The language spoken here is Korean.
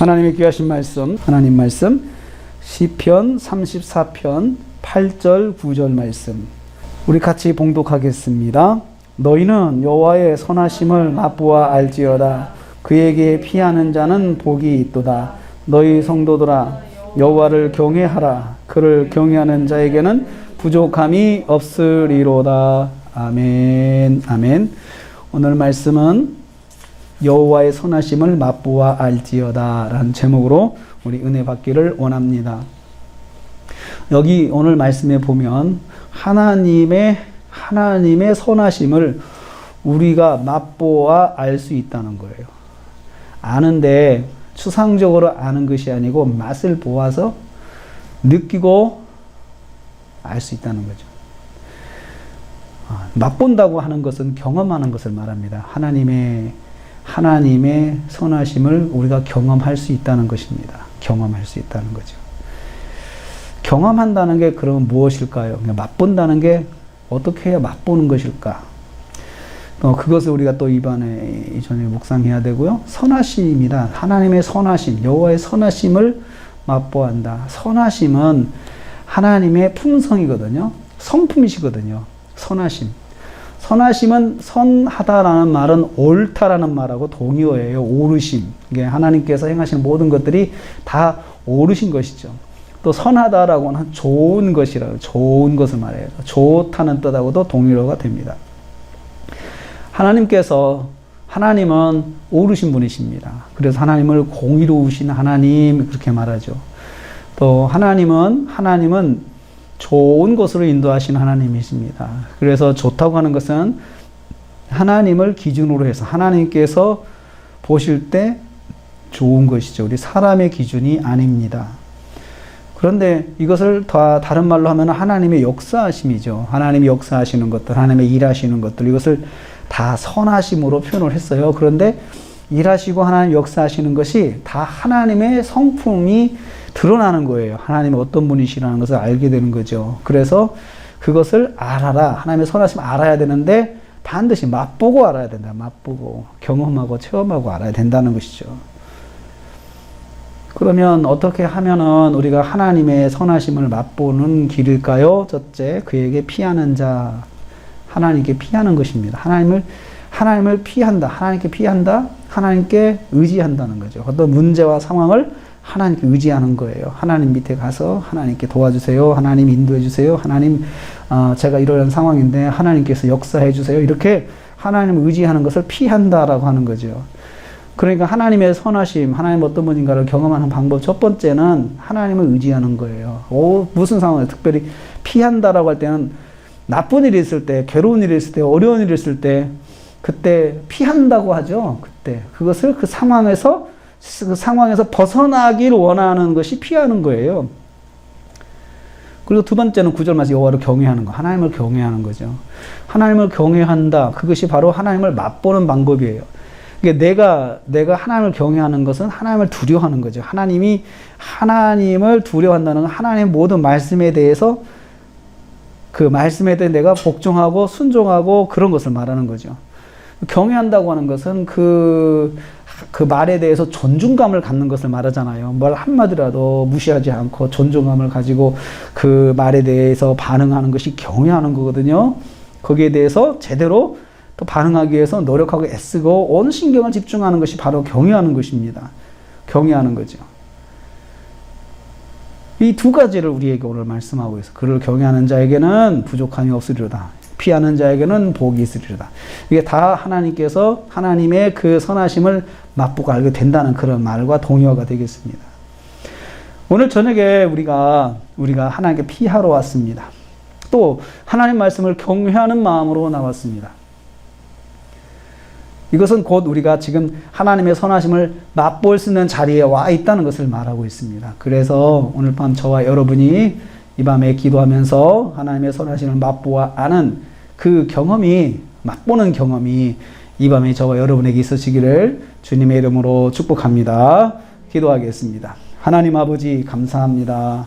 하나님의 귀하신 말씀, 하나님 말씀 시편 34편 8절 9절 말씀 우리 같이 봉독하겠습니다. 너희는 여호와의 선하심을 맛보아 알지어다. 그에게 피하는 자는 복이 있도다. 너희 성도들아 여호와를 경외하라. 그를 경외하는 자에게는 부족함이 없으리로다. 아멘. 아멘. 오늘 말씀은 여호와의 선하심을 맛보아 알지어다 라는 제목으로 우리 은혜 받기를 원합니다. 여기 오늘 말씀에 보면 하나님의 선하심을 우리가 맛보아 알 수 있다는 거예요. 아는데 추상적으로 아는 것이 아니고 맛을 보아서 느끼고 알 수 있다는 거죠. 맛본다고 하는 것은 경험하는 것을 말합니다. 하나님의 선하심을 우리가 경험할 수 있다는 것입니다. 경험할 수 있다는 거죠. 경험한다는 게 그럼 무엇일까요? 맛본다는 게 어떻게 해야 맛보는 것일까? 그것을 우리가 또 이전에 묵상해야 되고요. 선하심이다. 하나님의 선하심, 여호와의 선하심을 맛보한다. 선하심은 하나님의 품성이거든요. 성품이시거든요. 선하심. 선하심은 선하다라는 말은 옳다라는 말하고 동의어예요. 옳으심. 이게 하나님께서 행하시는 모든 것들이 다 옳으신 것이죠. 또 선하다라고는 좋은 것이라고, 좋은 것을 말해요. 좋다는 뜻하고도 동의어가 됩니다. 하나님은 옳으신 분이십니다. 그래서 하나님을 공의로우신 하나님 그렇게 말하죠. 또 하나님은 좋은 것으로 인도하시는 하나님이십니다. 그래서 좋다고 하는 것은 하나님을 기준으로 해서 하나님께서 보실 때 좋은 것이죠. 우리 사람의 기준이 아닙니다. 그런데 이것을 다른 말로 하면 하나님의 역사하심이죠. 하나님이 역사하시는 것들, 하나님의 일하시는 것들, 이것을 다 선하심으로 표현을 했어요. 그런데 일하시고 하나님 역사하시는 것이 다 하나님의 성품이 드러나는 거예요. 하나님이 어떤 분이시라는 것을 알게 되는 거죠. 그래서 그것을 알아라. 하나님의 선하심을 알아야 되는데 반드시 맛보고 알아야 된다. 맛보고 경험하고 체험하고 알아야 된다는 것이죠. 그러면 어떻게 하면은 우리가 하나님의 선하심을 맛보는 길일까요? 첫째, 그에게 피하는 자. 하나님께 피하는 것입니다. 하나님을 피한다. 하나님께 피한다. 하나님께 의지한다는 거죠. 어떤 문제와 상황을 하나님께 의지하는 거예요. 하나님 밑에 가서 하나님께 도와주세요. 하나님 인도해 주세요. 하나님, 제가 이런 상황인데 하나님께서 역사해 주세요. 이렇게 하나님을 의지하는 것을 피한다라고 하는 거죠. 그러니까 하나님의 선하심, 하나님 어떤 분인가를 경험하는 방법 첫 번째는 하나님을 의지하는 거예요. 무슨 상황에 특별히 피한다라고 할 때는 나쁜 일이 있을 때, 괴로운 일이 있을 때, 어려운 일이 있을 때 그때 피한다고 하죠. 그때 그것을 그 상황에서 벗어나길 원하는 것이 피하는 거예요. 그리고 두 번째는 9절 말씀 여호와를 경외하는 거. 하나님을 경외하는 거죠. 하나님을 경외한다. 그것이 바로 하나님을 맛보는 방법이에요. 그러니까 내가 하나님을 경외하는 것은 하나님을 두려워하는 거죠. 하나님을 두려워한다는 건 하나님의 모든 말씀에 대해서 그 말씀에 대해 내가 복종하고 순종하고 그런 것을 말하는 거죠. 경외한다고 하는 것은 그 말에 대해서 존중감을 갖는 것을 말하잖아요. 뭘 한마디라도 무시하지 않고 존중감을 가지고 그 말에 대해서 반응하는 것이 경외하는 거거든요. 거기에 대해서 제대로 또 반응하기 위해서 노력하고 애쓰고 온 신경을 집중하는 것이 바로 경외하는 것입니다. 경외하는 거죠. 이 두 가지를 우리에게 오늘 말씀하고 있어요. 그를 경외하는 자에게는 부족함이 없으리로다. 피하는 자에게는 복이 있으리로다. 이게 다 하나님께서 하나님의 그 선하심을 맛보고 알게 된다는 그런 말과 동의어가 되겠습니다. 오늘 저녁에 우리가 하나님께 피하러 왔습니다. 또 하나님 말씀을 경외하는 마음으로 나왔습니다. 이것은 곧 우리가 지금 하나님의 선하심을 맛볼 수 있는 자리에 와 있다는 것을 말하고 있습니다. 그래서 오늘 밤 저와 여러분이 이 밤에 기도하면서 하나님의 선하심을 맛보아 아는 그 경험이, 맛보는 경험이 이 밤에 저와 여러분에게 있으시기를 주님의 이름으로 축복합니다. 기도하겠습니다. 하나님 아버지 감사합니다.